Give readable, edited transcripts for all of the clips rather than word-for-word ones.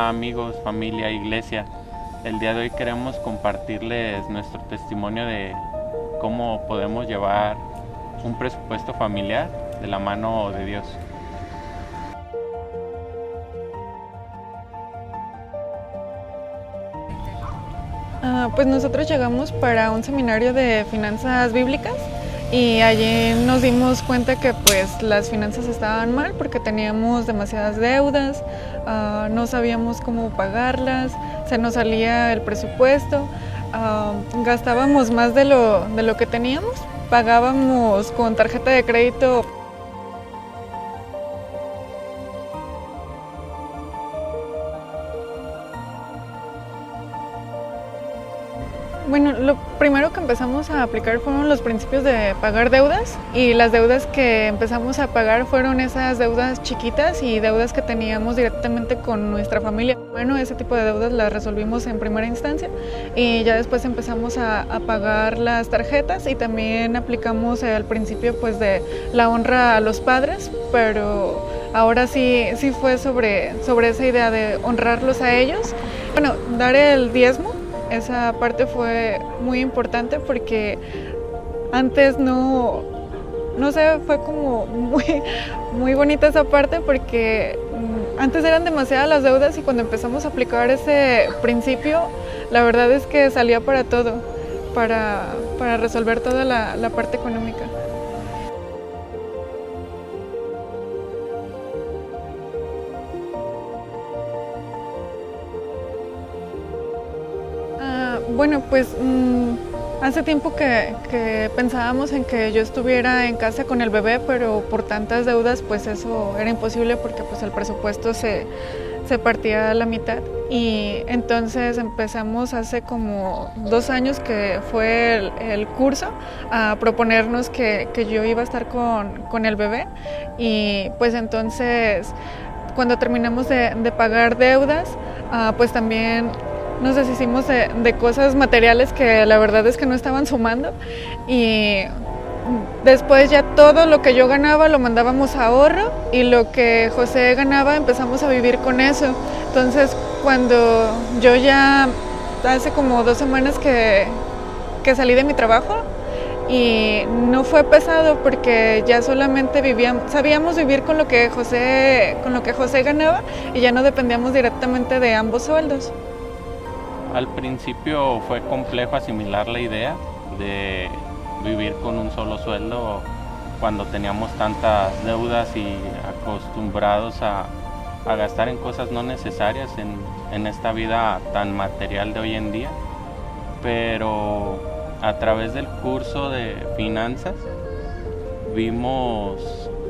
Hola amigos, familia, iglesia. El día de hoy queremos compartirles nuestro testimonio de cómo podemos llevar un presupuesto familiar de la mano de Dios. Pues nosotros llegamos para un seminario de finanzas bíblicas y allí nos dimos cuenta que pues las finanzas estaban mal porque teníamos demasiadas deudas, no sabíamos cómo pagarlas, se nos salía el presupuesto, gastábamos más de lo que teníamos, pagábamos con tarjeta de crédito. Bueno, lo primero que empezamos a aplicar fueron los principios de pagar deudas, y las deudas que empezamos a pagar fueron esas deudas chiquitas y deudas que teníamos directamente con nuestra familia. Bueno, ese tipo de deudas las resolvimos en primera instancia y ya después empezamos a pagar las tarjetas, y también aplicamos el principio pues de la honra a los padres, pero ahora sí fue sobre esa idea de honrarlos a ellos. Bueno, dar el diezmo. Esa parte fue muy importante porque antes no sé, fue como muy bonita esa parte porque antes eran demasiadas las deudas, y cuando empezamos a aplicar ese principio, la verdad es que salía para todo, para resolver toda la parte económica. Bueno, pues hace tiempo que pensábamos en que yo estuviera en casa con el bebé, pero por tantas deudas pues eso era imposible porque pues el presupuesto se partía a la mitad, y entonces empezamos hace como 2 años que fue el curso a proponernos que yo iba a estar con el bebé, y pues entonces cuando terminamos de pagar deudas, pues también nos deshicimos de cosas materiales que la verdad es que no estaban sumando, y después ya todo lo que yo ganaba lo mandábamos a ahorro, y lo que José ganaba empezamos a vivir con eso. Entonces cuando yo ya hace como 2 semanas que salí de mi trabajo, y no fue pesado porque ya solamente sabíamos vivir con lo que José ganaba, y ya no dependíamos directamente de ambos sueldos. Al principio fue complejo asimilar la idea de vivir con un solo sueldo cuando teníamos tantas deudas y acostumbrados a gastar en cosas no necesarias en esta vida tan material de hoy en día. Pero a través del curso de finanzas vimos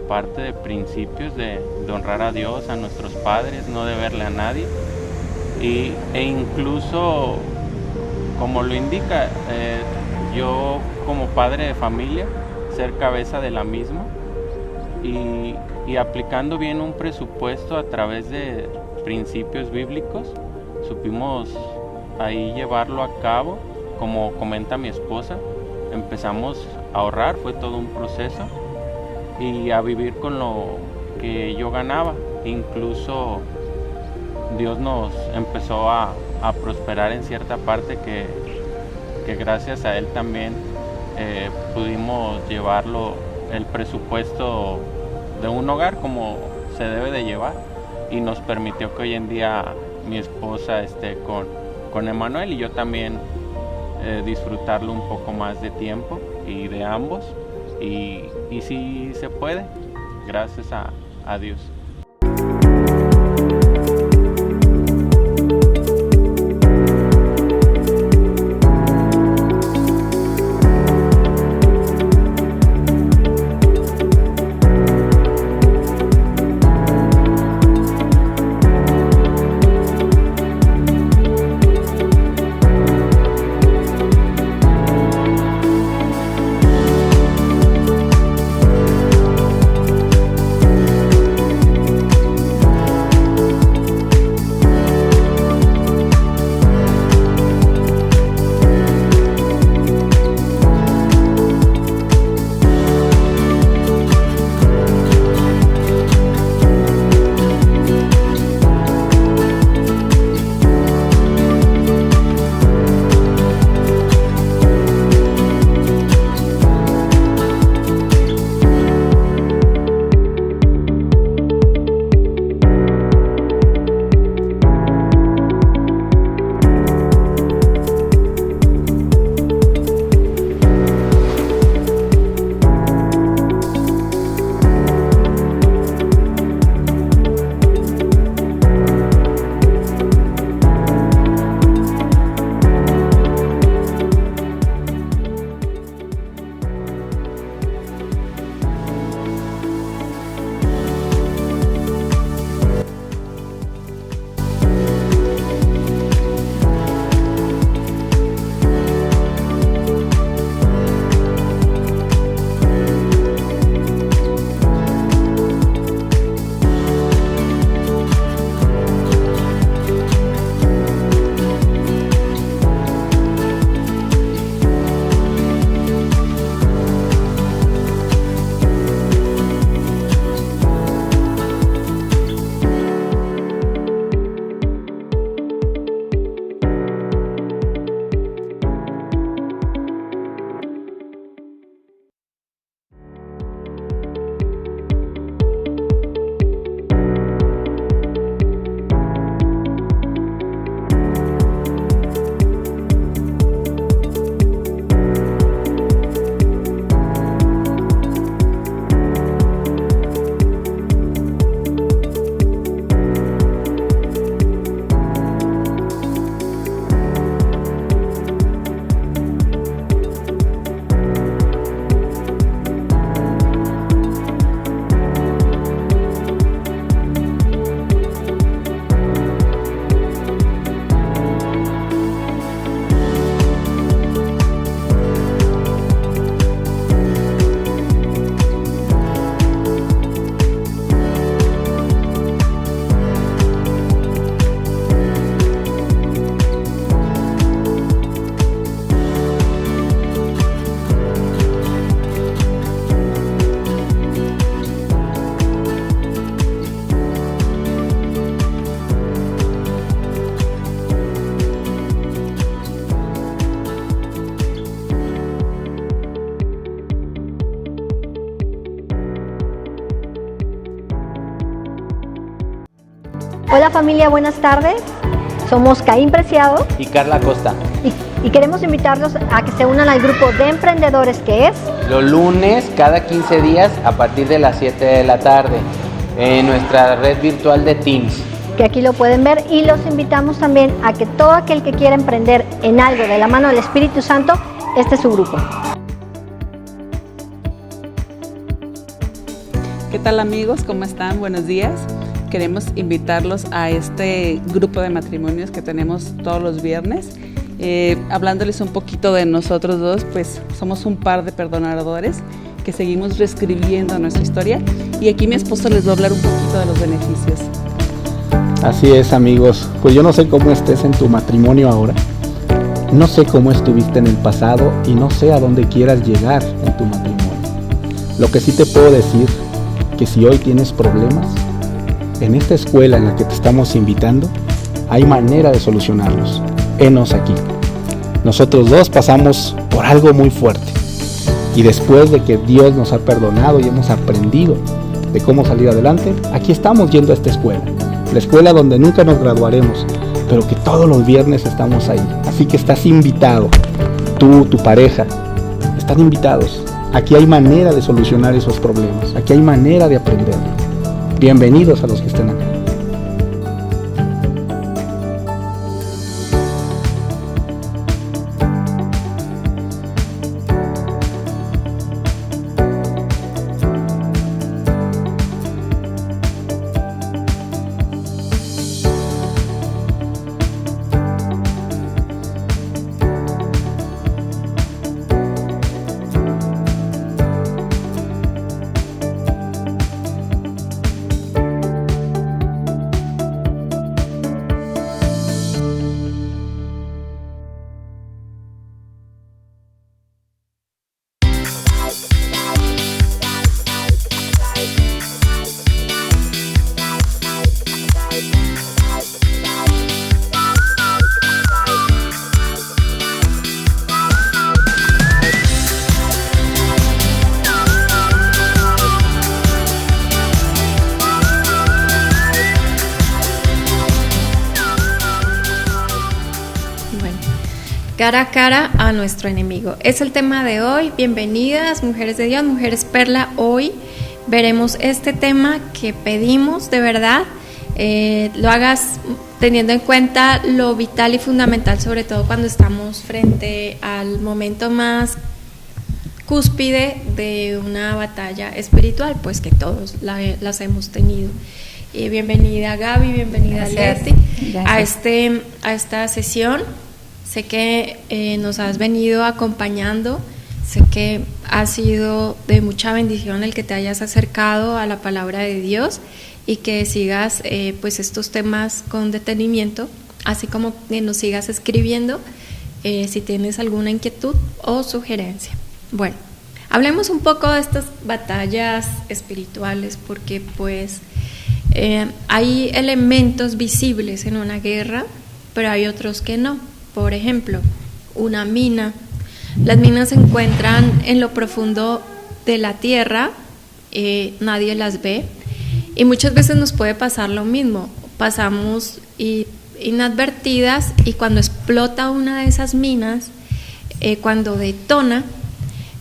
parte de principios de honrar a Dios, a nuestros padres, no deberle a nadie, e incluso, como lo indica, yo como padre de familia, ser cabeza de la misma, y aplicando bien un presupuesto a través de principios bíblicos, supimos ahí llevarlo a cabo. Como comenta mi esposa, empezamos a ahorrar, fue todo un proceso, y a vivir con lo que yo ganaba. Incluso Dios nos empezó a prosperar en cierta parte que gracias a Él también pudimos llevarlo, el presupuesto de un hogar como se debe de llevar, y nos permitió que hoy en día mi esposa esté con Emanuel, y yo también disfrutarlo un poco más de tiempo y de ambos, y sí se puede, gracias a Dios. Hola familia, buenas tardes. Somos Caín Preciado y Carla Costa. Y queremos invitarlos a que se unan al grupo de emprendedores que es los lunes cada 15 días a partir de las 7 de la tarde en nuestra red virtual de Teams. Que aquí lo pueden ver, y los invitamos también a que todo aquel que quiera emprender en algo de la mano del Espíritu Santo, este es su grupo. ¿Qué tal amigos? ¿Cómo están? Buenos días. Queremos invitarlos a este grupo de matrimonios que tenemos todos los viernes. Hablándoles un poquito de nosotros dos, pues somos un par de perdonadores que seguimos reescribiendo nuestra historia, y aquí mi esposo les va a hablar un poquito de los beneficios. Así es, amigos, pues yo no sé cómo estés en tu matrimonio ahora, no sé cómo estuviste en el pasado y no sé a dónde quieras llegar en tu matrimonio. Lo que sí te puedo decir, que si hoy tienes problemas, en esta escuela en la que te estamos invitando, hay manera de solucionarlos. Henos aquí. Nosotros dos pasamos por algo muy fuerte, y después de que Dios nos ha perdonado y hemos aprendido de cómo salir adelante, aquí estamos yendo a esta escuela, la escuela donde nunca nos graduaremos, pero que todos los viernes estamos ahí. Así que estás invitado, tú, tu pareja, están invitados. Aquí hay manera de solucionar esos problemas, aquí hay manera de aprender. Bienvenidos a los que estén acá. Cara a cara a nuestro enemigo. Es el tema de hoy. Bienvenidas, mujeres de Dios, mujeres Perla. Hoy veremos este tema que pedimos de verdad. Lo hagas teniendo en cuenta lo vital y fundamental, sobre todo cuando estamos frente al momento más cúspide de una batalla espiritual, pues que todos las hemos tenido. Bienvenida Gaby, bienvenida Leti a esta sesión. Sé que nos has venido acompañando, sé que ha sido de mucha bendición el que te hayas acercado a la palabra de Dios y que sigas pues estos temas con detenimiento, así como que nos sigas escribiendo si tienes alguna inquietud o sugerencia. Bueno, hablemos un poco de estas batallas espirituales, porque pues hay elementos visibles en una guerra, pero hay otros que no. Por ejemplo, una mina. Las minas se encuentran en lo profundo de la tierra, nadie las ve, y muchas veces nos puede pasar lo mismo. Pasamos inadvertidas, y cuando explota una de esas minas, cuando detona,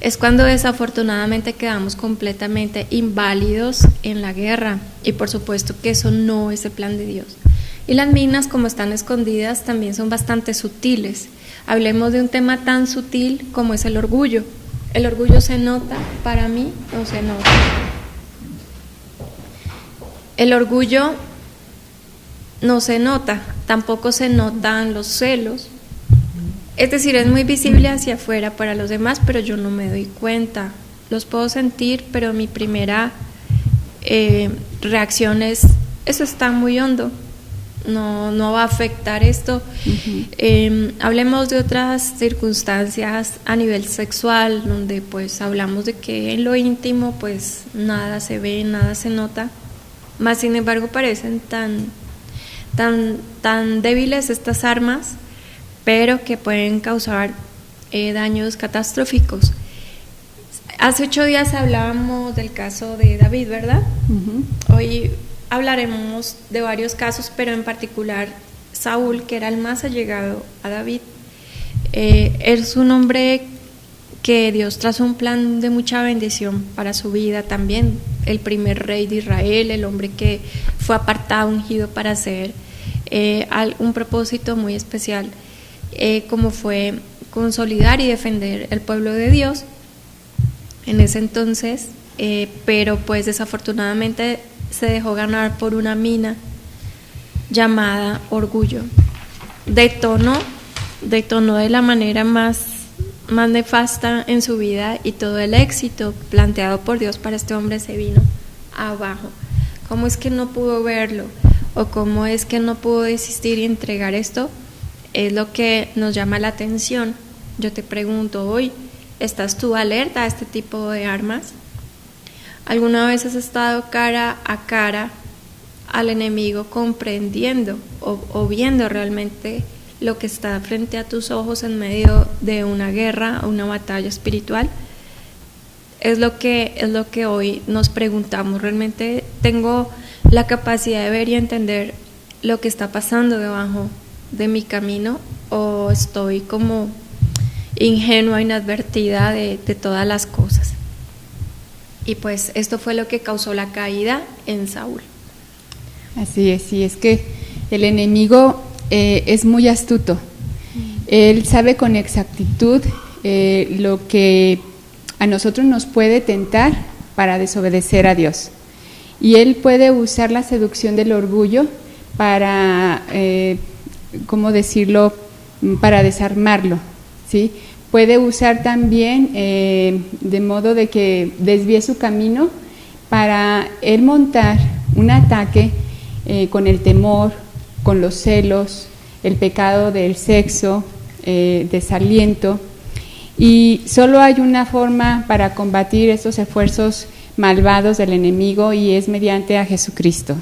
es cuando desafortunadamente quedamos completamente inválidos en la guerra, y por supuesto que eso no es el plan de Dios. Y las minas, como están escondidas, también son bastante sutiles. Hablemos de un tema tan sutil como es el orgullo. ¿El orgullo se nota? Para mí no se nota. El orgullo no se nota, tampoco se notan los celos. Es decir, es muy visible hacia afuera para los demás, pero yo no me doy cuenta. Los puedo sentir, pero mi primera reacción es, eso está muy hondo. No va a afectar esto. Hablemos de otras circunstancias a nivel sexual, donde pues hablamos de que en lo íntimo pues nada se ve, nada se nota, más sin embargo parecen tan débiles estas armas, pero que pueden causar daños catastróficos. Hace 8 días hablábamos del caso de David, ¿verdad? Hoy hablaremos de varios casos, pero en particular Saúl, que era el más allegado a David. Es un hombre que Dios trazó un plan de mucha bendición para su vida también, el primer rey de Israel, el hombre que fue apartado, ungido para hacer un propósito muy especial, como fue consolidar y defender el pueblo de Dios en ese entonces, pero pues desafortunadamente se dejó ganar por una mina llamada orgullo. Detonó de la manera más nefasta en su vida, y todo el éxito planteado por Dios para este hombre se vino abajo. ¿Cómo es que no pudo verlo? ¿O cómo es que no pudo desistir y entregar esto? Es lo que nos llama la atención. Yo te pregunto hoy, ¿estás tú alerta a este tipo de armas? ¿Alguna vez has estado cara a cara al enemigo, comprendiendo o viendo realmente lo que está frente a tus ojos en medio de una guerra o una batalla espiritual? Es lo que hoy nos preguntamos. ¿Realmente tengo la capacidad de ver y entender lo que está pasando debajo de mi camino, o estoy como ingenua, inadvertida de todas las cosas? Y pues esto fue lo que causó la caída en Saúl. Así es, sí, es que el enemigo es muy astuto. Él sabe con exactitud lo que a nosotros nos puede tentar para desobedecer a Dios. Y él puede usar la seducción del orgullo para, ¿cómo decirlo?, para desarmarlo, ¿sí? Puede usar también de modo de que desvíe su camino para él montar un ataque con el temor, con los celos, el pecado del sexo, desaliento. Y solo hay una forma para combatir estos esfuerzos malvados del enemigo, y es mediante a Jesucristo.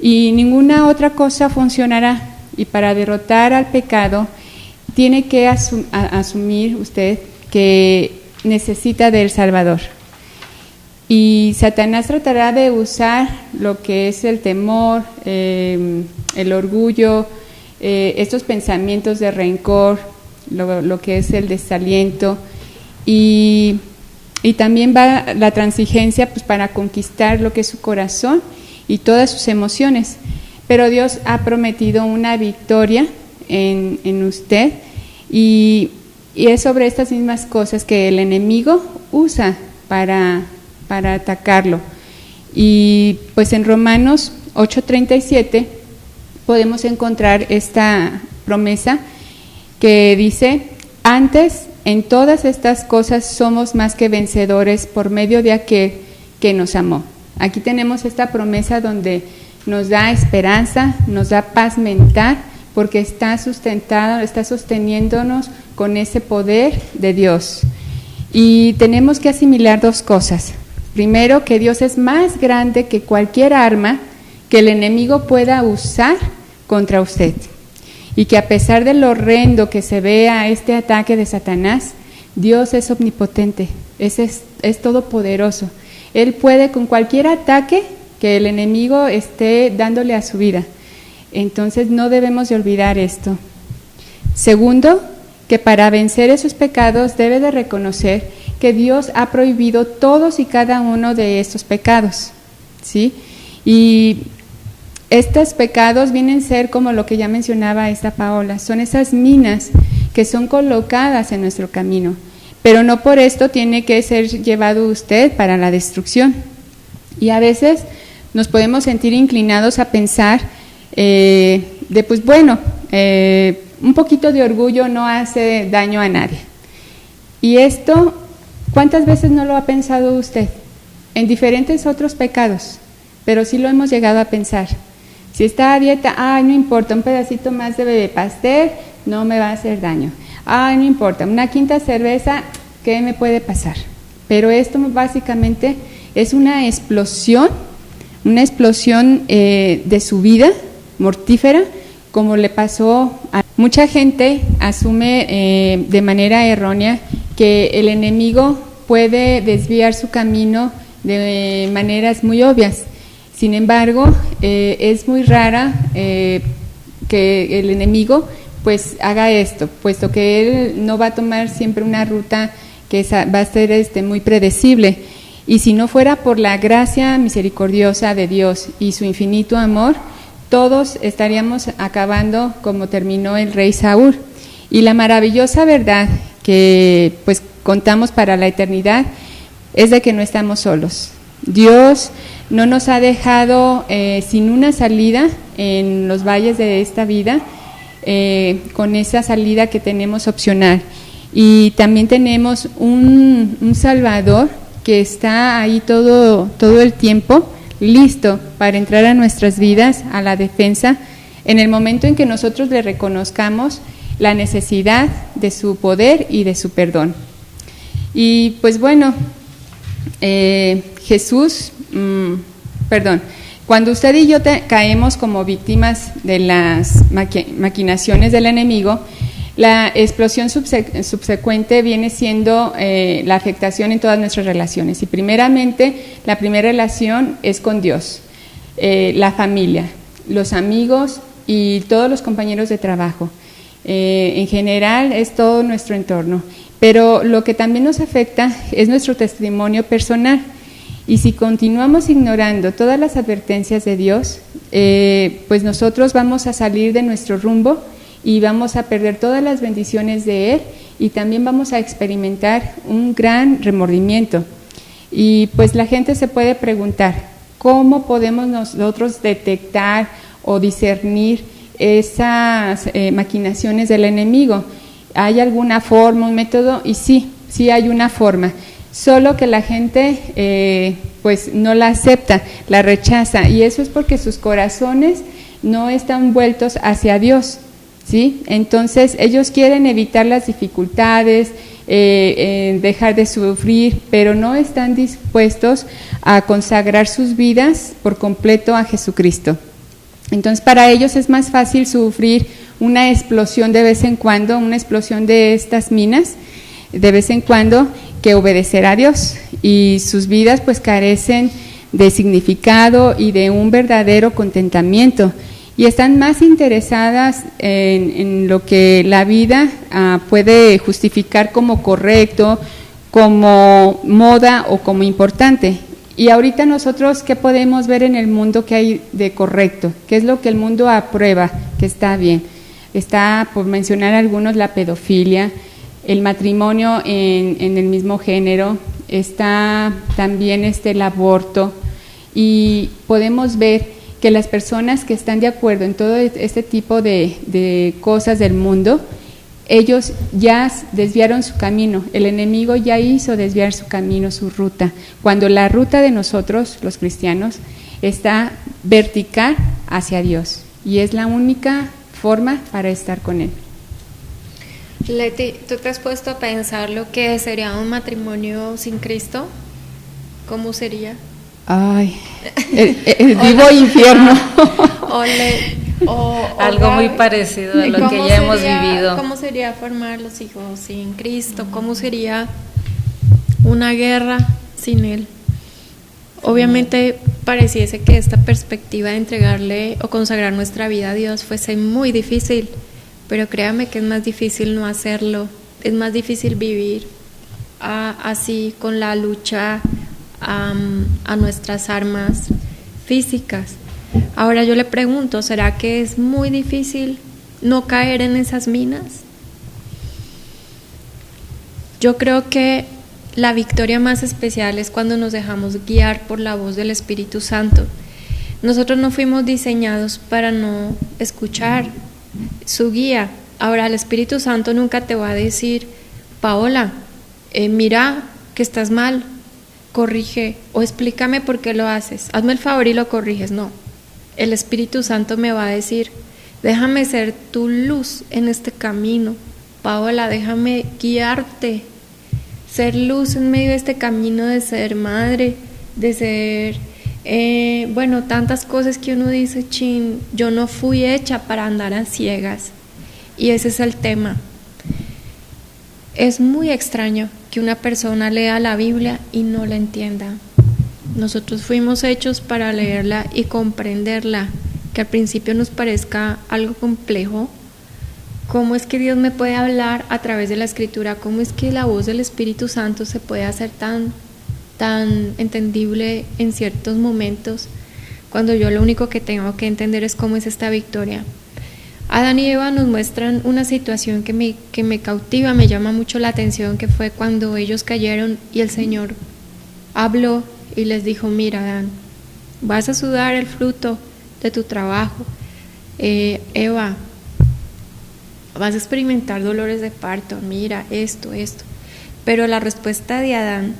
Y ninguna otra cosa funcionará. Y para derrotar al pecado tiene que asumir usted que necesita del Salvador. Y Satanás tratará de usar lo que es el temor, el orgullo, estos pensamientos de rencor, lo que es el desaliento, y también va la transigencia, pues, para conquistar lo que es su corazón y todas sus emociones. Pero Dios ha prometido una victoria en usted, y es sobre estas mismas cosas que el enemigo usa para atacarlo. Y pues en Romanos 8:37 podemos encontrar esta promesa que dice: antes en todas estas cosas somos más que vencedores por medio de aquel que nos amó. Aquí tenemos esta promesa donde nos da esperanza, nos da paz mental, porque está sustentada, está sosteniéndonos con ese poder de Dios. Y tenemos que asimilar dos cosas. Primero, que Dios es más grande que cualquier arma que el enemigo pueda usar contra usted. Y que a pesar de lo horrendo que se vea este ataque de Satanás, Dios es omnipotente, es todopoderoso. Él puede con cualquier ataque que el enemigo esté dándole a su vida. Entonces no debemos de olvidar esto. Segundo, que para vencer esos pecados debe de reconocer que Dios ha prohibido todos y cada uno de estos pecados, ¿sí? Y estos pecados vienen a ser como lo que ya mencionaba esta Paola, son esas minas que son colocadas en nuestro camino, pero no por esto tiene que ser llevado usted para la destrucción. Y a veces nos podemos sentir inclinados a pensar un poquito de orgullo no hace daño a nadie. Y esto, ¿cuántas veces no lo ha pensado usted? En diferentes otros pecados, pero sí lo hemos llegado a pensar. Si está a dieta, no importa, un pedacito más de bebé pastel no me va a hacer daño. No importa, una quinta cerveza, ¿qué me puede pasar? Pero esto básicamente es una explosión de su vida mortífera, como le pasó a mucha gente. Asume de manera errónea que el enemigo puede desviar su camino de maneras muy obvias. Sin embargo, es muy rara que el enemigo pues haga esto, puesto que él no va a tomar siempre una ruta que va a ser muy predecible. Y si no fuera por la gracia misericordiosa de Dios y su infinito amor, todos estaríamos acabando como terminó el rey Saúl. Y la maravillosa verdad que pues contamos para la eternidad es de que no estamos solos. Dios no nos ha dejado sin una salida en los valles de esta vida, con esa salida que tenemos opcional. Y también tenemos un Salvador que está ahí todo el tiempo, listo para entrar a nuestras vidas, a la defensa, en el momento en que nosotros le reconozcamos la necesidad de su poder y de su perdón. Y pues bueno, cuando usted y yo caemos como víctimas de las maquinaciones del enemigo, la explosión subsecuente viene siendo la afectación en todas nuestras relaciones. Y primeramente, la primera relación es con Dios, la familia, los amigos y todos los compañeros de trabajo. En general es todo nuestro entorno. Pero lo que también nos afecta es nuestro testimonio personal. Y si continuamos ignorando todas las advertencias de Dios, pues nosotros vamos a salir de nuestro rumbo y vamos a perder todas las bendiciones de Él, y también vamos a experimentar un gran remordimiento. Y pues la gente se puede preguntar, ¿cómo podemos nosotros detectar o discernir esas maquinaciones del enemigo? ¿Hay alguna forma, un método? Y sí hay una forma, solo que la gente pues no la acepta, la rechaza, y eso es porque sus corazones no están vueltos hacia Dios, ¿sí? Entonces ellos quieren evitar las dificultades, dejar de sufrir, pero no están dispuestos a consagrar sus vidas por completo a Jesucristo. Entonces para ellos es más fácil sufrir una explosión de vez en cuando, una explosión de estas minas de vez en cuando, que obedecer a Dios, y sus vidas pues carecen de significado y de un verdadero contentamiento, y están más interesadas en lo que la vida puede justificar como correcto, como moda o como importante. Y ahorita nosotros, ¿qué podemos ver en el mundo que hay de correcto? ¿Qué es lo que el mundo aprueba que está bien? Está, por mencionar algunos, la pedofilia, el matrimonio en el mismo género, está también el aborto, y podemos ver que las personas que están de acuerdo en todo este tipo de cosas del mundo, ellos ya desviaron su camino, el enemigo ya hizo desviar su camino, su ruta, cuando la ruta de nosotros, los cristianos, está vertical hacia Dios, y es la única forma para estar con Él. Leti, ¿tú te has puesto a pensar lo que sería un matrimonio sin Cristo? ¿Cómo sería? Ay, el vivo infierno. Algo muy parecido a lo que ya hemos vivido. ¿Cómo sería formar los hijos sin Cristo? ¿Cómo sería una guerra sin Él? Obviamente pareciese que esta perspectiva de entregarle o consagrar nuestra vida a Dios fuese muy difícil, pero créame que es más difícil no hacerlo, es más difícil vivir así con la lucha a nuestras armas físicas. Ahora yo le pregunto, ¿será que es muy difícil no caer en esas minas? Yo creo que la victoria más especial es cuando nos dejamos guiar por la voz del Espíritu Santo. Nosotros no fuimos diseñados para no escuchar su guía. Ahora el Espíritu Santo nunca te va a decir, Paola, mira que estás mal, corrige, o explícame por qué lo haces, hazme el favor y lo corriges. No, el Espíritu Santo me va a decir, déjame ser tu luz en este camino, Paola, déjame guiarte, ser luz en medio de este camino de ser madre, de ser, tantas cosas que uno dice, chin, yo no fui hecha para andar a ciegas. Y ese es el tema. Es muy extraño que una persona lea la Biblia y no la entienda. Nosotros fuimos hechos para leerla y comprenderla, que al principio nos parezca algo complejo. ¿Cómo es que Dios me puede hablar a través de la Escritura? ¿Cómo es que la voz del Espíritu Santo se puede hacer tan entendible en ciertos momentos, cuando yo lo único que tengo que entender es cómo es esta victoria? Adán y Eva nos muestran una situación que me cautiva, me llama mucho la atención, que fue cuando ellos cayeron y el Señor habló y les dijo: mira, Adán, vas a sudar el fruto de tu trabajo. Eva, vas a experimentar dolores de parto, mira, esto. Pero la respuesta de Adán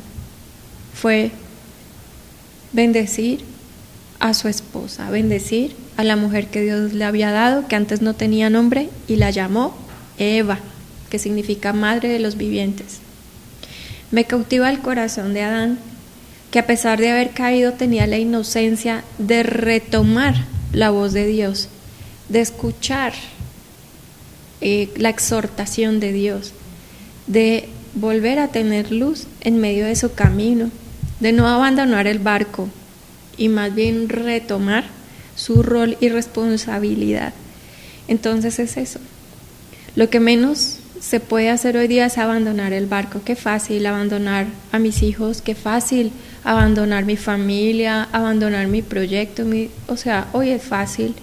fue bendecir a su esposa, bendecir a la mujer que Dios le había dado, que antes no tenía nombre, y la llamó Eva, que significa madre de los vivientes. Me cautiva el corazón de Adán, que a pesar de haber caído tenía la inocencia de retomar la voz de Dios, de escuchar la exhortación de Dios, de volver a tener luz en medio de su camino, de no abandonar el barco y más bien retomar su rol y responsabilidad. Entonces es eso. Lo que menos se puede hacer hoy día es abandonar el barco. Qué fácil abandonar a mis hijos, qué fácil abandonar mi familia, abandonar mi proyecto. Hoy es fácil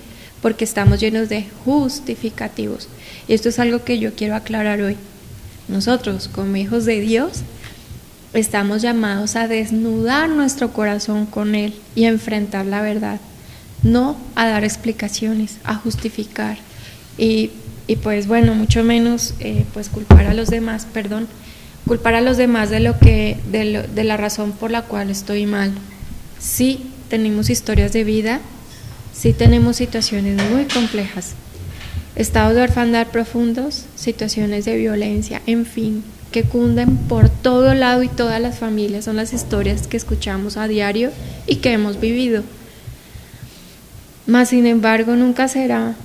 porque estamos llenos de justificativos. Y esto es algo que yo quiero aclarar hoy. Nosotros, como hijos de Dios, estamos llamados a desnudar nuestro corazón con Él y a enfrentar la verdad, no a dar explicaciones, a justificar y pues bueno, mucho menos pues culpar a los demás de la razón por la cual estoy mal. Sí tenemos historias de vida, sí tenemos situaciones muy complejas, estados de orfandad profundos, situaciones de violencia, en fin, que cunden por todo lado, y todas las familias son las historias que escuchamos a diario y que hemos vivido. Mas sin embargo nunca será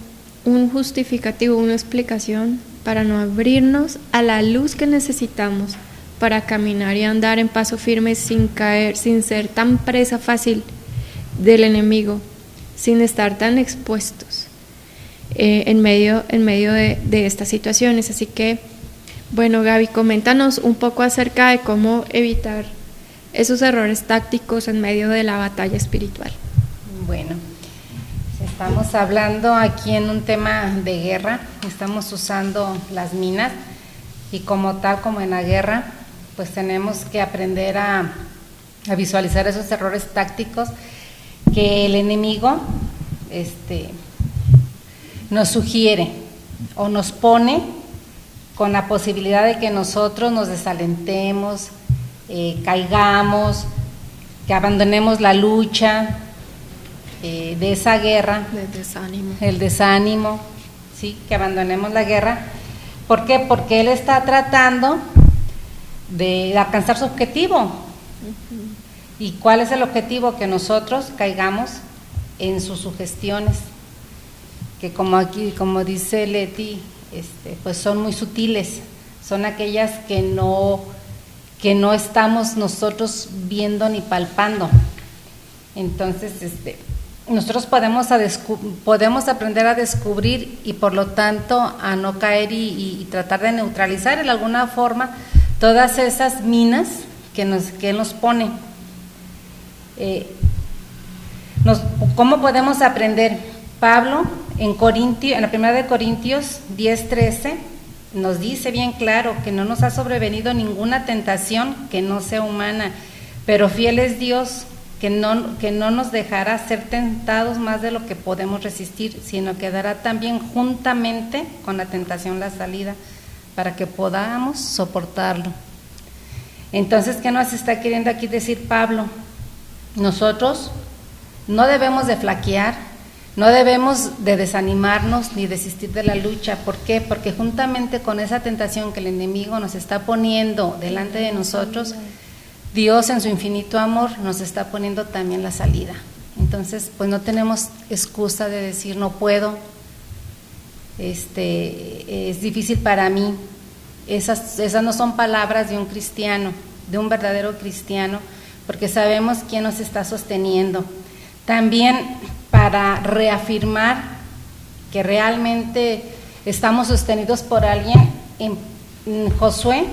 un justificativo, una explicación para no abrirnos a la luz que necesitamos para caminar y andar en paso firme, sin caer, sin ser tan presa fácil del enemigo, sin estar tan expuestos en medio de estas situaciones. Así que, bueno, Gaby, coméntanos un poco acerca de cómo evitar esos errores tácticos en medio de la batalla espiritual. Bueno, estamos hablando aquí en un tema de guerra, estamos usando las minas y como tal, como en la guerra, pues tenemos que aprender a visualizar esos errores tácticos que el enemigo nos sugiere o nos pone con la posibilidad de que nosotros nos desalentemos, caigamos, que abandonemos la lucha de esa guerra, el desánimo, ¿sí? Que abandonemos la guerra. ¿Por qué? Porque él está tratando de alcanzar su objetivo. Uh-huh. ¿Y cuál es el objetivo? Que nosotros caigamos en sus sugestiones, que como dice Leti, pues son muy sutiles, son aquellas que no estamos nosotros viendo ni palpando. Entonces, nosotros podemos aprender a descubrir y por lo tanto a no caer y tratar de neutralizar en alguna forma todas esas minas que él nos pone. ¿Cómo podemos aprender? Pablo en la primera de Corintios 10:13 nos dice bien claro que no nos ha sobrevenido ninguna tentación que no sea humana, pero fiel es Dios, que no nos dejará ser tentados más de lo que podemos resistir, sino que dará también juntamente con la tentación la salida para que podamos soportarlo. Entonces, ¿qué nos está queriendo aquí decir Pablo? Nosotros no debemos de flaquear, no debemos de desanimarnos ni desistir de la lucha. ¿Por qué? Porque juntamente con esa tentación que el enemigo nos está poniendo delante de nosotros, Dios en su infinito amor nos está poniendo también la salida. Entonces, pues no tenemos excusa de decir no puedo, es difícil para mí. Esas no son palabras de un cristiano, de un verdadero cristiano, porque sabemos quién nos está sosteniendo. También para reafirmar que realmente estamos sostenidos por alguien, en Josué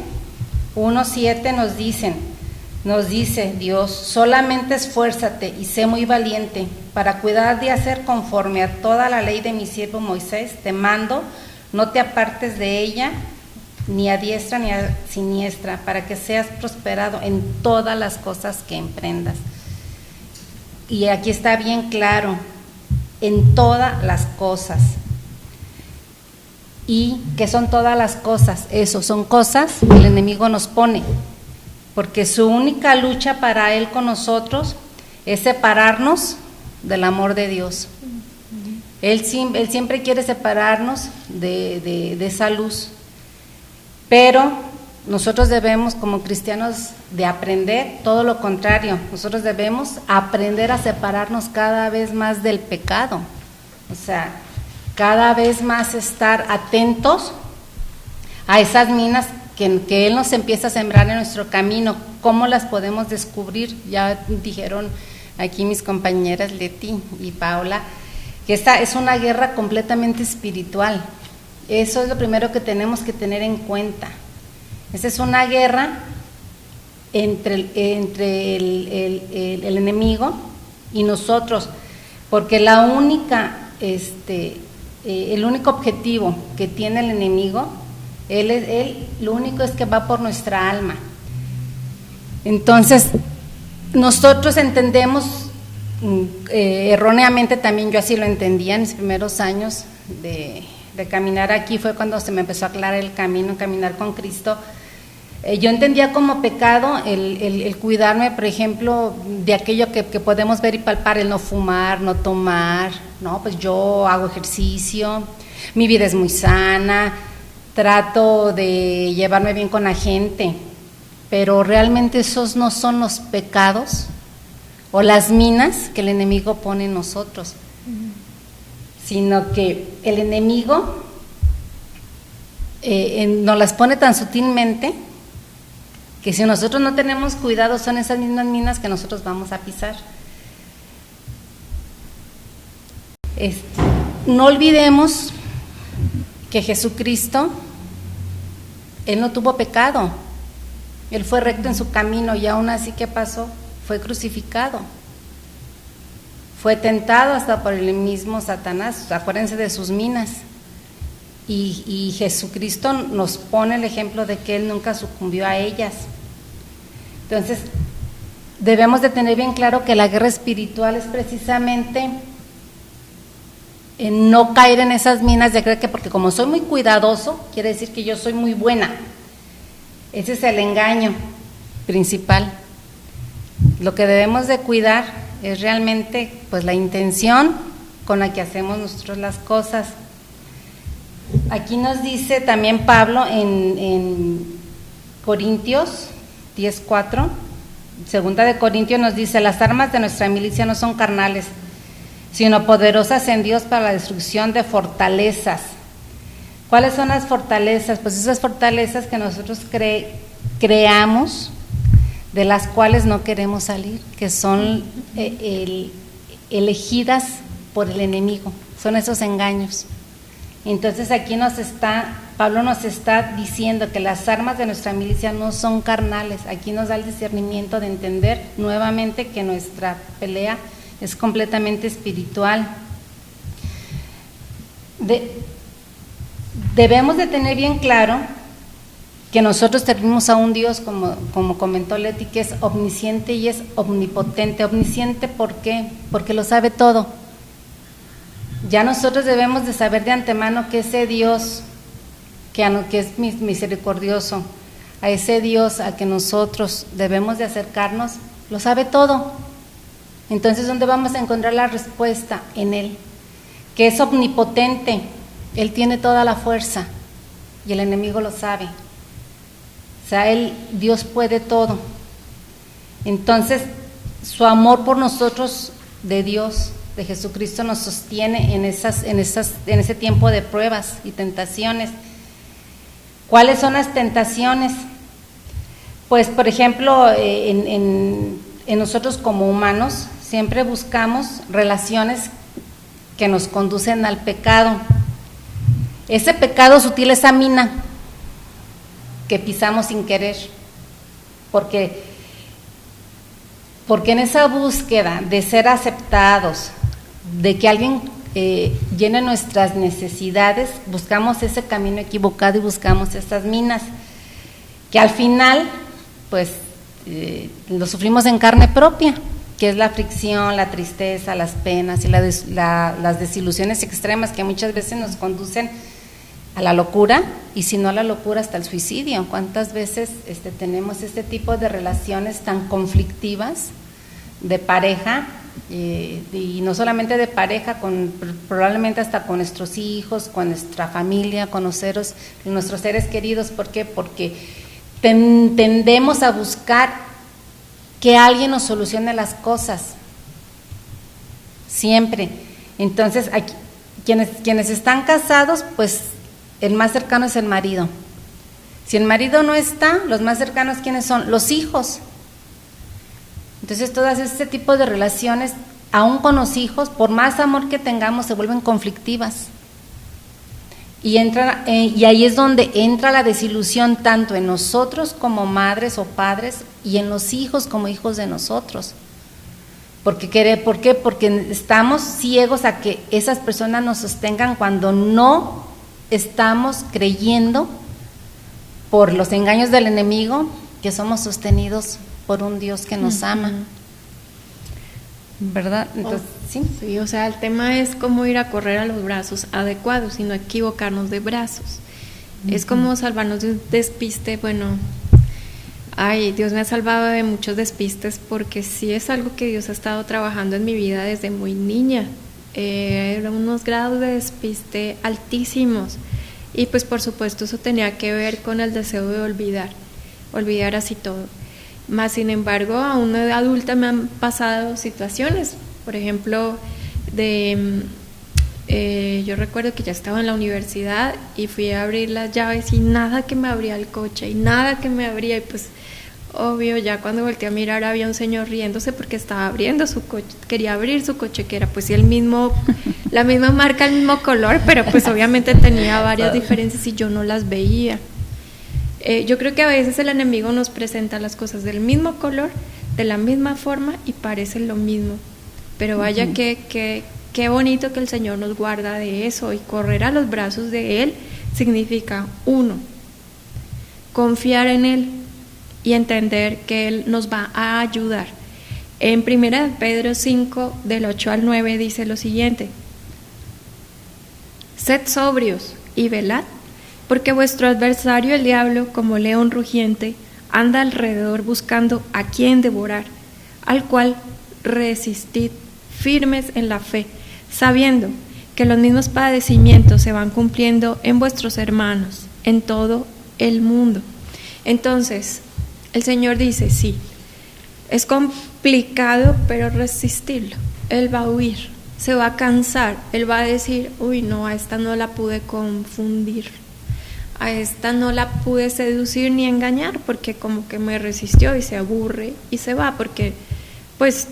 1:7 nos dice Dios: solamente esfuérzate y sé muy valiente para cuidar de hacer conforme a toda la ley de mi siervo Moisés, te mando, no te apartes de ella, ni a diestra ni a siniestra, para que seas prosperado en todas las cosas que emprendas. Y aquí está bien claro, en todas las cosas. ¿Y qué son todas las cosas? Eso, son cosas que el enemigo nos pone, porque su única lucha para él con nosotros es separarnos del amor de Dios. Él siempre quiere separarnos de esa luz, pero nosotros debemos, como cristianos, de aprender todo lo contrario. Nosotros debemos aprender a separarnos cada vez más del pecado, o sea, cada vez más estar atentos a esas minas que Él nos empieza a sembrar en nuestro camino. ¿Cómo las podemos descubrir? Ya dijeron aquí mis compañeras Leti y Paula, que esta es una guerra completamente espiritual. Eso es lo primero que tenemos que tener en cuenta. Esta es una guerra entre el enemigo y nosotros, porque la única, el único objetivo que tiene el enemigo, él lo único es que va por nuestra alma. Entonces, nosotros entendemos erróneamente, también yo así lo entendía en mis primeros años de caminar aquí, fue cuando se me empezó a aclarar el camino, caminar con Cristo. Yo entendía como pecado el cuidarme, por ejemplo, de aquello que podemos ver y palpar, el no fumar, no tomar, no, pues yo hago ejercicio, mi vida es muy sana, trato de llevarme bien con la gente, pero realmente esos no son los pecados o las minas que el enemigo pone en nosotros, sino que el enemigo nos las pone tan sutilmente que si nosotros no tenemos cuidado son esas mismas minas que nosotros vamos a pisar. No olvidemos que Jesucristo, Él no tuvo pecado, Él fue recto en su camino y aún así, ¿qué pasó? Fue crucificado, fue tentado hasta por el mismo Satanás. Acuérdense de sus minas. Y Jesucristo nos pone el ejemplo de que Él nunca sucumbió a ellas. Entonces, debemos de tener bien claro que la guerra espiritual es precisamente en no caer en esas minas de creer que porque como soy muy cuidadoso, quiere decir que yo soy muy buena. Ese es el engaño principal. Lo que debemos de cuidar es realmente pues la intención con la que hacemos nosotros las cosas. Aquí nos dice también Pablo en Corintios 10:4, segunda de Corintios nos dice: las armas de nuestra milicia no son carnales, sino poderosas en Dios para la destrucción de fortalezas. ¿Cuáles son las fortalezas? Pues esas fortalezas que nosotros creamos, de las cuales no queremos salir, que son elegidas por el enemigo, son esos engaños. Entonces aquí Pablo nos está diciendo que las armas de nuestra milicia no son carnales. Aquí nos da el discernimiento de entender nuevamente que nuestra pelea es completamente espiritual. Debemos de tener bien claro que nosotros servimos a un Dios, como comentó Leti, que es omnisciente y es omnipotente. Omnisciente, ¿por qué? Porque lo sabe todo. Ya nosotros debemos de saber de antemano que ese Dios, que es misericordioso, a ese Dios a que nosotros debemos de acercarnos, lo sabe todo. Entonces, ¿dónde vamos a encontrar la respuesta? En Él, que es omnipotente. Él tiene toda la fuerza y el enemigo lo sabe. O sea, Dios puede todo. Entonces, su amor por nosotros, de Dios, de Jesucristo, nos sostiene en ese tiempo de pruebas y tentaciones. ¿Cuáles son las tentaciones? Pues, por ejemplo, en en nosotros como humanos siempre buscamos relaciones que nos conducen al pecado. Ese pecado sutil, esa mina que pisamos sin querer, porque en esa búsqueda de ser aceptados, de que alguien llene nuestras necesidades, buscamos ese camino equivocado y buscamos esas minas, que al final, pues, lo sufrimos en carne propia, que es la fricción, la tristeza, las penas y las desilusiones extremas que muchas veces nos conducen a la locura, y si no a la locura, hasta el suicidio. ¿Cuántas veces tenemos este tipo de relaciones tan conflictivas de pareja, y no solamente de pareja, probablemente hasta con nuestros hijos, con nuestra familia, con nuestros seres queridos? ¿Por qué? Porque tendemos a buscar que alguien nos solucione las cosas, siempre. Entonces, aquí, quienes están casados, pues el más cercano es el marido. Si el marido no está, los más cercanos, ¿quiénes son? Los hijos. Entonces, todas este tipo de relaciones, aún con los hijos, por más amor que tengamos, se vuelven conflictivas. Y ahí es donde entra la desilusión, tanto en nosotros como madres o padres, y en los hijos como hijos de nosotros. ¿Por qué? Porque estamos ciegos a que esas personas nos sostengan cuando no estamos creyendo, por los engaños del enemigo, que somos sostenidos por un Dios que nos ama, ¿verdad? Entonces, sí, o sea, el tema es cómo ir a correr a los brazos adecuados y no equivocarnos de brazos. Es como salvarnos de un despiste. Bueno, Dios me ha salvado de muchos despistes, porque sí es algo que Dios ha estado trabajando en mi vida desde muy niña. Eran unos grados de despiste altísimos, y pues por supuesto eso tenía que ver con el deseo de olvidar así todo. Más sin embargo, a una adulta me han pasado situaciones, por ejemplo, yo recuerdo que ya estaba en la universidad y fui a abrir las llaves y nada que me abría el coche, y pues obvio, ya cuando volteé a mirar había un señor riéndose porque estaba abriendo su coche, quería abrir su coche, que era pues sí la misma marca, el mismo color, pero pues obviamente tenía varias diferencias y yo no las veía. Yo creo que a veces el enemigo nos presenta las cosas del mismo color, de la misma forma, y parecen lo mismo, pero vaya qué bonito que el Señor nos guarda de eso, y correr a los brazos de Él significa, uno, confiar en Él y entender que Él nos va a ayudar. En 1 Pedro 5, del 8 al 9 dice lo siguiente: sed sobrios y velad, porque vuestro adversario el diablo, como león rugiente, anda alrededor buscando a quien devorar, al cual resistid firmes en la fe, sabiendo que los mismos padecimientos se van cumpliendo en vuestros hermanos en todo el mundo. Entonces, el Señor dice, sí, es complicado, pero resistirlo. Él va a huir, se va a cansar, Él va a decir, uy, no, a esta no la pude confundir, a esta no la pude seducir ni engañar, porque como que me resistió, y se aburre y se va, porque pues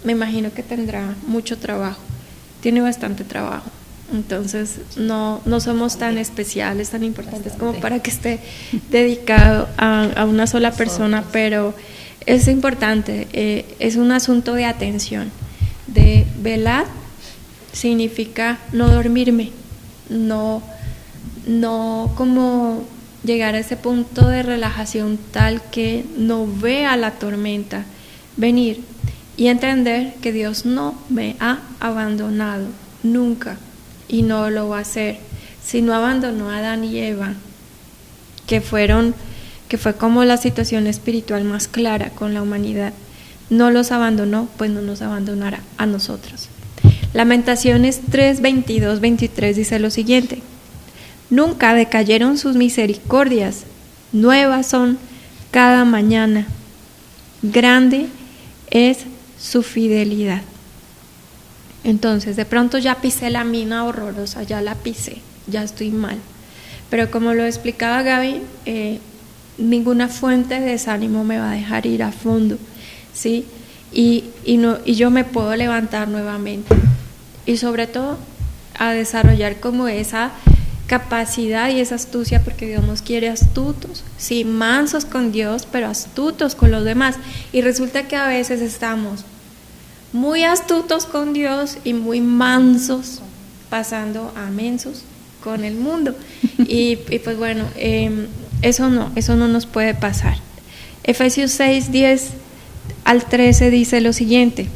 me imagino que tendrá mucho trabajo, tiene bastante trabajo. Entonces no somos tan especiales, tan importantes como para que esté dedicado a una sola persona, pero es importante, es un asunto de atención, de velar. Significa no dormirme, no como llegar a ese punto de relajación tal que no vea la tormenta venir, y entender que Dios no me ha abandonado nunca y no lo va a hacer. Si no abandonó a Adán y Eva, que fue como la situación espiritual más clara con la humanidad, no los abandonó, pues no nos abandonará a nosotros. Lamentaciones 3, 22, 23 dice lo siguiente: nunca decayeron sus misericordias, nuevas son cada mañana, grande es su fidelidad. Entonces, de pronto ya pisé la mina horrorosa, ya la pisé, ya estoy mal. Pero como lo explicaba Gaby, ninguna fuente de desánimo me va a dejar ir a fondo, ¿sí? y yo me puedo levantar nuevamente. Y sobre todo a desarrollar como esa capacidad y esa astucia, porque Dios nos quiere astutos, sí, mansos con Dios, pero astutos con los demás. Y resulta que a veces estamos muy astutos con Dios y muy mansos, pasando a mensos con el mundo. Y pues bueno, eso no nos puede pasar. Efesios 6, 10 al 13 dice lo siguiente: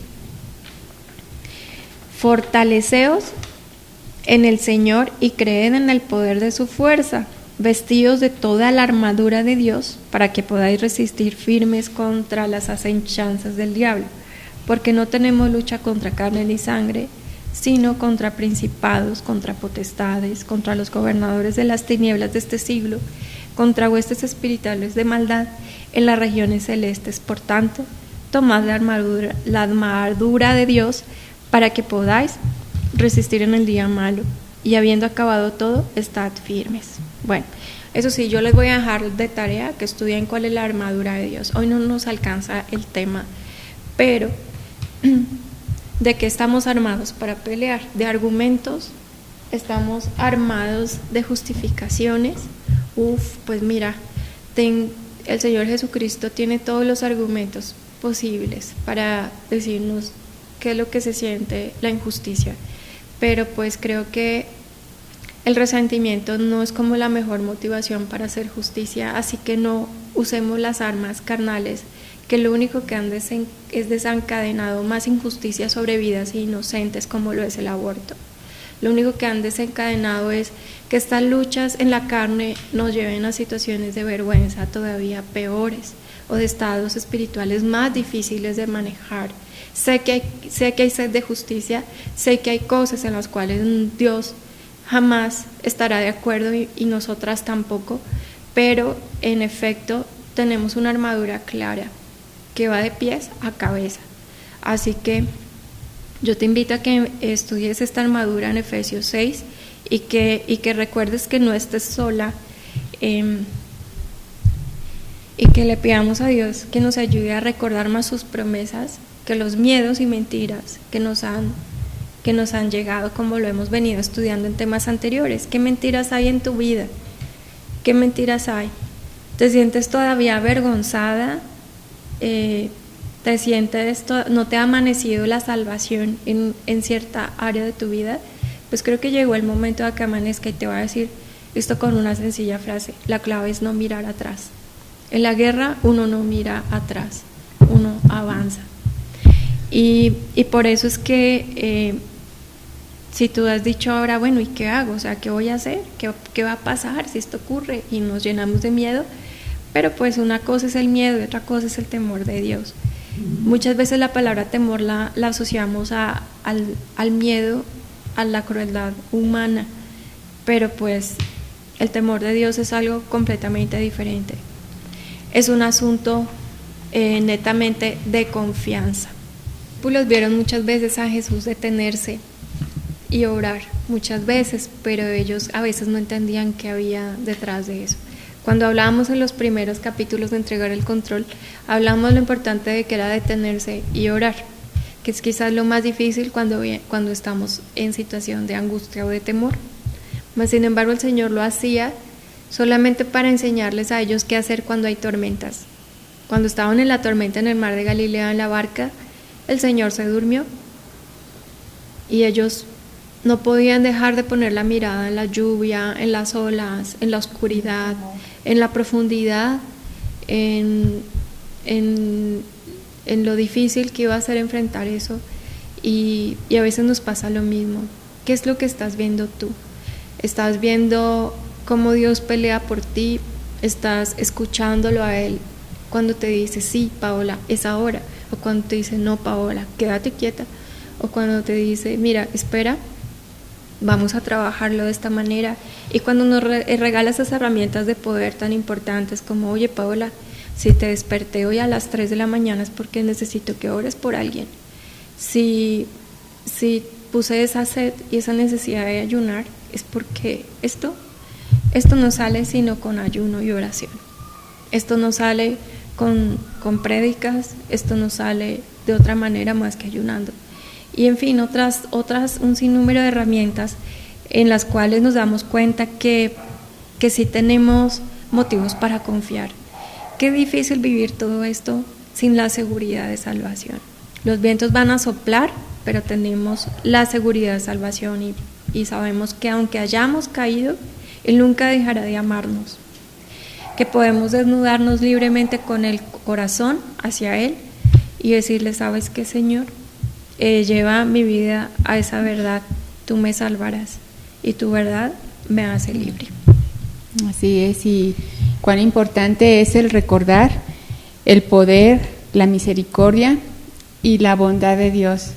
fortaleceos en el Señor y creed en el poder de su fuerza, vestidos de toda la armadura de Dios, para que podáis resistir firmes contra las acechanzas del diablo, porque no tenemos lucha contra carne ni sangre, sino contra principados, contra potestades, contra los gobernadores de las tinieblas de este siglo, contra huestes espirituales de maldad en las regiones celestes. Por tanto, tomad la armadura de Dios para que podáis resistir en el día malo, y habiendo acabado todo, estad firmes. Bueno, eso sí, yo les voy a dejar de tarea que estudien cuál es la armadura de Dios. Hoy no nos alcanza el tema, pero ¿de qué estamos armados para pelear? De argumentos, estamos armados de justificaciones. Pues mira, el Señor Jesucristo tiene todos los argumentos posibles para decirnos qué es lo que se siente la injusticia, pero pues creo que el resentimiento no es como la mejor motivación para hacer justicia, así que no usemos las armas carnales, que lo único que han es desencadenado más injusticia sobre vidas inocentes, como lo es el aborto. Lo único que han desencadenado es que estas luchas en la carne nos lleven a situaciones de vergüenza todavía peores, o de estados espirituales más difíciles de manejar. Sé que hay sed de justicia, sé que hay cosas en las cuales Dios jamás estará de acuerdo y nosotras tampoco, pero en efecto tenemos una armadura clara que va de pies a cabeza. Así que yo te invito a que estudies esta armadura en Efesios 6 y que recuerdes que no estés sola, y que le pidamos a Dios que nos ayude a recordar más sus promesas, que los miedos y mentiras que nos han llegado, como lo hemos venido estudiando en temas anteriores. ¿Qué mentiras hay en tu vida? ¿Qué mentiras hay? ¿Te sientes todavía avergonzada? ¿Te sientes, no te ha amanecido la salvación en cierta área de tu vida? Pues creo que llegó el momento de que amanezca, y te voy a decir esto con una sencilla frase: la clave es no mirar atrás. En la guerra uno no mira atrás, uno avanza. Y por eso es que si tú has dicho ahora, bueno, ¿y qué hago? O sea, ¿qué voy a hacer? ¿Qué va a pasar si esto ocurre? Y nos llenamos de miedo, pero pues una cosa es el miedo y otra cosa es el temor de Dios. Muchas veces la palabra temor la asociamos al miedo, a la crueldad humana, pero pues el temor de Dios es algo completamente diferente. Es un asunto netamente de confianza. Los vieron muchas veces a Jesús detenerse y orar, muchas veces, pero ellos a veces no entendían qué había detrás de eso. Cuando hablábamos en los primeros capítulos de entregar el control, hablamos lo importante de que era detenerse y orar, que es quizás lo más difícil cuando estamos en situación de angustia o de temor. Mas, sin embargo, el Señor lo hacía solamente para enseñarles a ellos qué hacer cuando hay tormentas. Cuando estaban en la tormenta en el mar de Galilea en la barca, el Señor se durmió y ellos no podían dejar de poner la mirada en la lluvia, en las olas, en la oscuridad, en la profundidad, en lo difícil que iba a ser enfrentar eso. Y a veces nos pasa lo mismo. ¿Qué es lo que estás viendo tú? ¿Estás viendo cómo Dios pelea por ti? ¿Estás escuchándolo a Él cuando te dice, sí, Paola, es ahora? O cuando te dice, no, Paola, quédate quieta. O cuando te dice, mira, espera, vamos a trabajarlo de esta manera. Y cuando nos regala esas herramientas de poder tan importantes como, oye, Paola, si te desperté hoy a las 3 de la mañana es porque necesito que ores por alguien. Si puse esa sed y esa necesidad de ayunar, es porque esto no sale sino con ayuno y oración. Esto no sale con prédicas, esto no sale de otra manera más que ayunando. Y en fin, otras un sinnúmero de herramientas en las cuales nos damos cuenta que sí tenemos motivos para confiar. Qué difícil vivir todo esto sin la seguridad de salvación. Los vientos van a soplar, pero tenemos la seguridad de salvación y sabemos que aunque hayamos caído, Él nunca dejará de amarnos. Que podemos desnudarnos libremente con el corazón hacia Él y decirle, ¿sabes qué, Señor? Lleva mi vida a esa verdad, tú me salvarás y tu verdad me hace libre. Así es, y cuán importante es el recordar el poder, la misericordia y la bondad de Dios,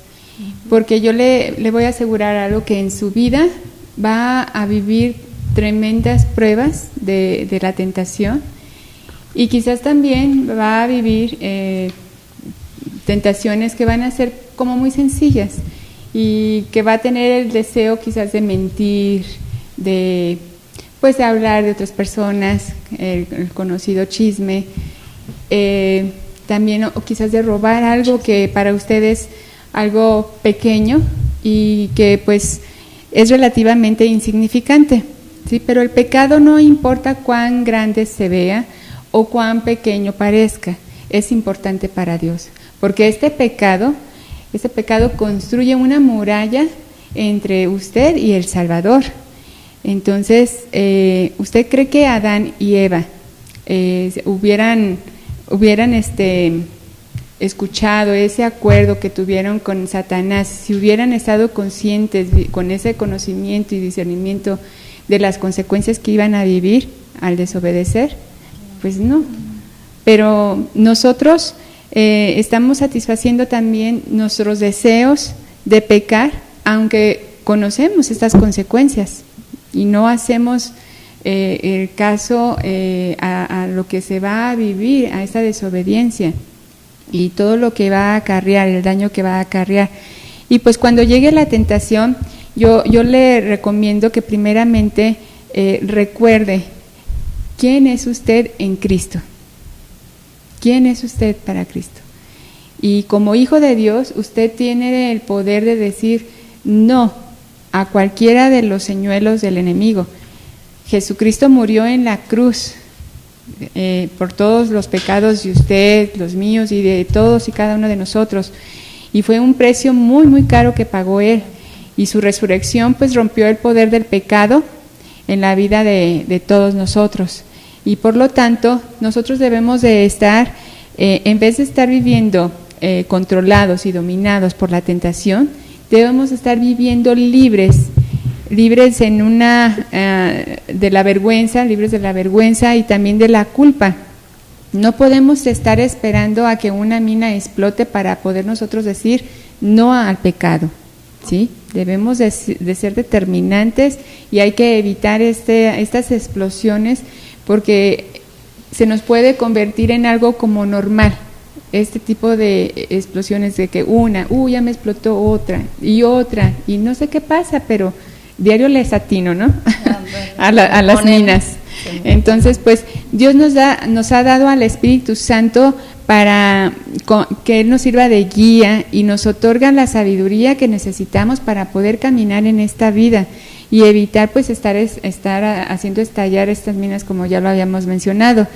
porque yo le voy a asegurar algo, que en su vida va a vivir tremendas pruebas de la tentación, y quizás también va a vivir tentaciones que van a ser como muy sencillas, y que va a tener el deseo quizás de mentir, de hablar de otras personas, el conocido chisme, también o quizás de robar algo que para ustedes algo pequeño y que pues es relativamente insignificante, ¿sí? Pero el pecado no importa cuán grande se vea o cuán pequeño parezca, es importante para Dios, porque este pecado construye una muralla entre usted y el Salvador. Entonces, ¿usted cree que Adán y Eva hubieran escuchado ese acuerdo que tuvieron con Satanás, si hubieran estado conscientes con ese conocimiento y discernimiento de las consecuencias que iban a vivir al desobedecer? Pues no. Pero nosotros estamos satisfaciendo también nuestros deseos de pecar, aunque conocemos estas consecuencias y no hacemos el caso a lo que se va a vivir, a esta desobediencia y todo lo que va a acarrear, el daño que va a acarrear. Y pues cuando llegue la tentación, yo le recomiendo que primeramente recuerde quién es usted en Cristo. ¿Quién es usted para Cristo? Y como hijo de Dios, usted tiene el poder de decir no a cualquiera de los señuelos del enemigo. Jesucristo murió en la cruz por todos los pecados de usted, los míos y de todos y cada uno de nosotros. Y fue un precio muy, muy caro que pagó Él. Y su resurrección pues rompió el poder del pecado en la vida de todos nosotros. Y por lo tanto, nosotros debemos de estar, en vez de estar viviendo controlados y dominados por la tentación, debemos estar viviendo libres en de la vergüenza, libres de la vergüenza y también de la culpa. No podemos estar esperando a que una mina explote para poder nosotros decir no al pecado, ¿sí? Debemos de ser determinantes y hay que evitar estas explosiones, porque se nos puede convertir en algo como normal, este tipo de explosiones de que ya me explotó otra, y no sé qué pasa, pero diario les atino, ¿no? a las minas. Entonces, pues, Dios nos ha dado al Espíritu Santo para que Él nos sirva de guía y nos otorga la sabiduría que necesitamos para poder caminar en esta vida y evitar pues estar haciendo estallar estas minas, como ya lo habíamos mencionado.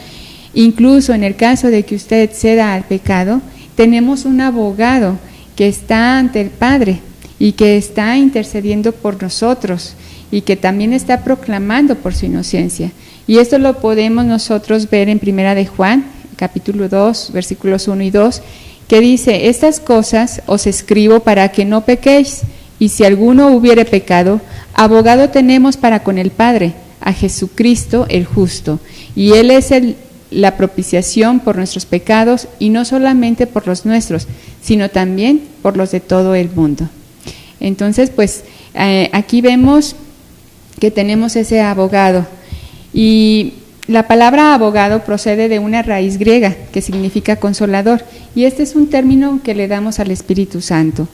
Incluso en el caso de que usted ceda al pecado, tenemos un abogado que está ante el Padre y que está intercediendo por nosotros y que también está proclamando por su inocencia. Y esto lo podemos nosotros ver en Primera de Juan, capítulo 2, versículos 1 y 2, que dice: estas cosas os escribo para que no pequéis, y si alguno hubiere pecado, abogado tenemos para con el Padre, a Jesucristo el justo, y Él es la propiciación por nuestros pecados, y no solamente por los nuestros, sino también por los de todo el mundo. Entonces, pues, aquí vemos que tenemos ese abogado, y la palabra abogado procede de una raíz griega que significa consolador, y este es un término que le damos al Espíritu Santo.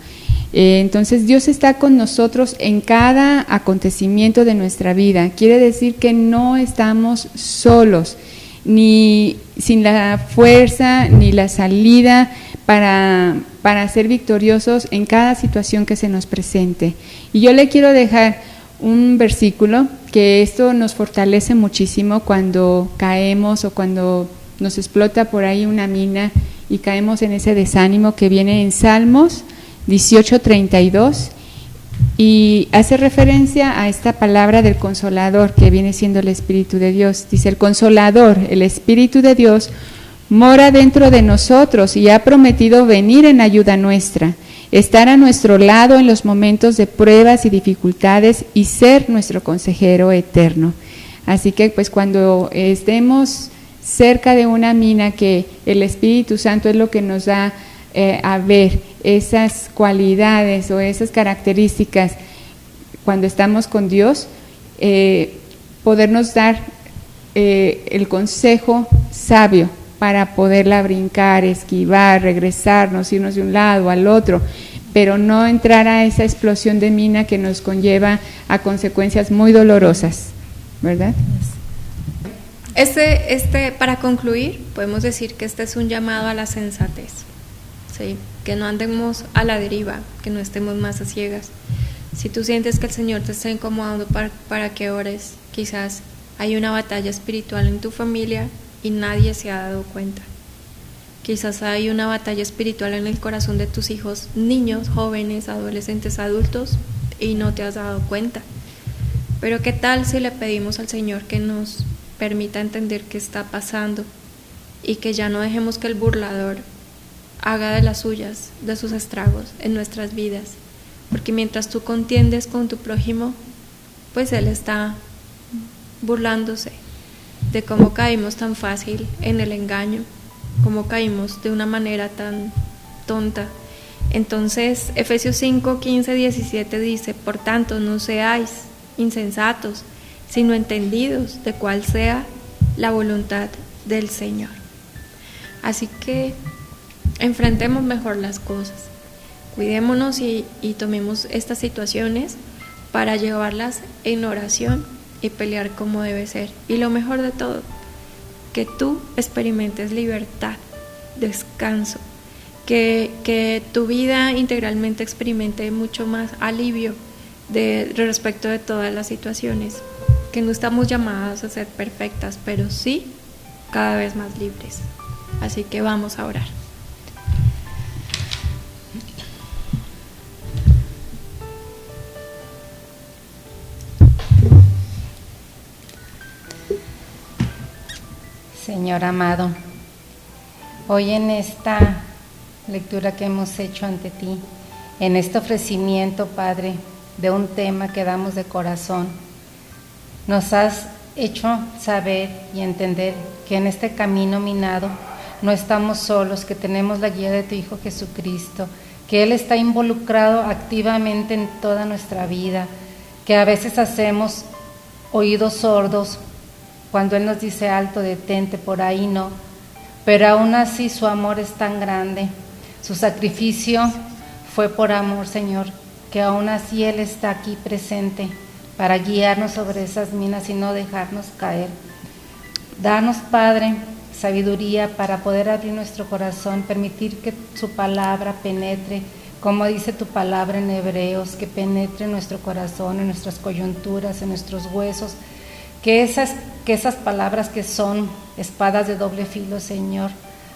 Entonces Dios está con nosotros en cada acontecimiento de nuestra vida. Quiere decir que no estamos solos. ni sin la fuerza ni la salida para ser victoriosos en cada situación que se nos presente. Y yo le quiero dejar un versículo que esto nos fortalece muchísimo cuando caemos o cuando nos explota por ahí una mina y caemos en ese desánimo, que viene en Salmos 18:32 y hace referencia a esta palabra del Consolador, que viene siendo el Espíritu de Dios. Dice: el Consolador, el Espíritu de Dios, mora dentro de nosotros y ha prometido venir en ayuda nuestra, estar a nuestro lado en los momentos de pruebas y dificultades y ser nuestro consejero eterno. Así que pues cuando estemos cerca de una mina, que el Espíritu Santo es lo que nos da a ver esas cualidades o esas características cuando estamos con Dios, podernos dar el consejo sabio para poderla brincar, esquivar, regresarnos, irnos de un lado al otro, pero no entrar a esa explosión de mina que nos conlleva a consecuencias muy dolorosas, ¿verdad? Para concluir, podemos decir que este es un llamado a la sensatez, ¿sí? Que no andemos a la deriva, que no estemos más a ciegas. Si tú sientes que el Señor te está incomodando para que ores, quizás hay una batalla espiritual en tu familia y nadie se ha dado cuenta. Quizás hay una batalla espiritual en el corazón de tus hijos, niños, jóvenes, adolescentes, adultos, y no te has dado cuenta. Pero ¿qué tal si le pedimos al Señor que nos permita entender qué está pasando y que ya no dejemos que el burlador haga de las suyas, de sus estragos en nuestras vidas? Porque mientras tú contiendes con tu prójimo, pues él está burlándose de cómo caímos tan fácil en el engaño, cómo caímos de una manera tan tonta. Entonces Efesios 5, 15, 17 dice: por tanto no seáis insensatos, sino entendidos de cuál sea la voluntad del Señor. Así que enfrentemos mejor las cosas, cuidémonos y tomemos estas situaciones para llevarlas en oración y pelear como debe ser. Y lo mejor de todo, que tú experimentes libertad, descanso, que tu vida integralmente experimente mucho más alivio respecto de todas las situaciones, que no estamos llamadas a ser perfectas, pero sí cada vez más libres. Así que vamos a orar. Señor amado, hoy en esta lectura que hemos hecho ante ti, en este ofrecimiento, Padre, de un tema que damos de corazón, nos has hecho saber y entender que en este camino minado no estamos solos, que tenemos la guía de tu Hijo Jesucristo, que Él está involucrado activamente en toda nuestra vida, que a veces hacemos oídos sordos cuando Él nos dice alto, detente, por ahí no, pero aún así su amor es tan grande, su sacrificio fue por amor, Señor, que aún así Él está aquí presente para guiarnos sobre esas minas y no dejarnos caer. Danos, Padre, sabiduría para poder abrir nuestro corazón, permitir que su palabra penetre, como dice tu palabra en Hebreos, que penetre en nuestro corazón, en nuestras coyunturas, en nuestros huesos, que esas palabras que son espadas de doble filo, Señor,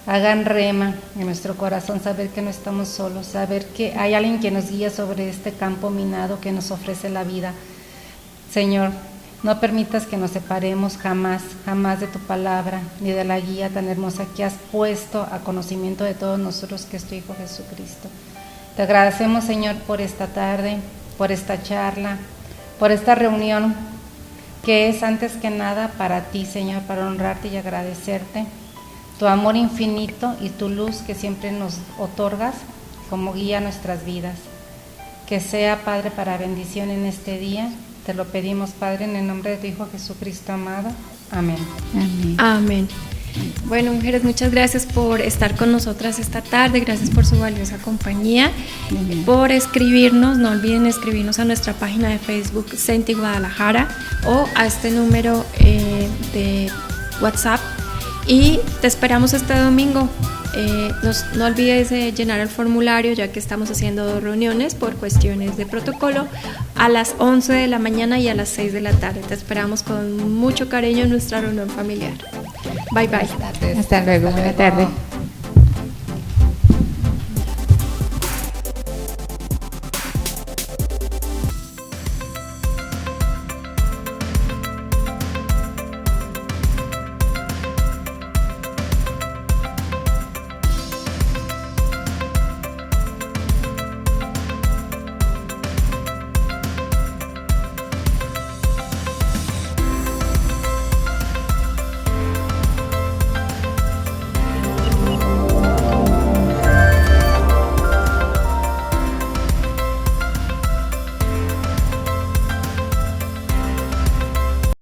hagan rema en nuestro corazón, saber que no estamos solos, saber que hay alguien que nos guía sobre este campo minado que nos ofrece la vida. Señor, no permitas que nos separemos jamás, jamás de tu palabra, ni de la guía tan hermosa que has puesto a conocimiento de todos nosotros, que es tu Hijo Jesucristo. Te agradecemos, Señor, por esta tarde, por esta charla, por esta reunión, que es antes que nada para ti, Señor, para honrarte y agradecerte tu amor infinito y tu luz que siempre nos otorgas como guía a nuestras vidas. Que sea, Padre, para bendición en este día. Te lo pedimos, Padre, en el nombre de tu Hijo Jesucristo amado. Amén. Amén. Amén. Bueno, mujeres, muchas gracias por estar con nosotras esta tarde, gracias por su valiosa compañía, por escribirnos, no olviden escribirnos a nuestra página de Facebook Senti Guadalajara o a este número de WhatsApp y te esperamos este domingo. No olvides llenar el formulario, ya que estamos haciendo 2 reuniones por cuestiones de protocolo, a las 11 de la mañana y a las 6 de la tarde. Te esperamos con mucho cariño en nuestra reunión familiar. Bye bye. Hasta luego, buena tarde.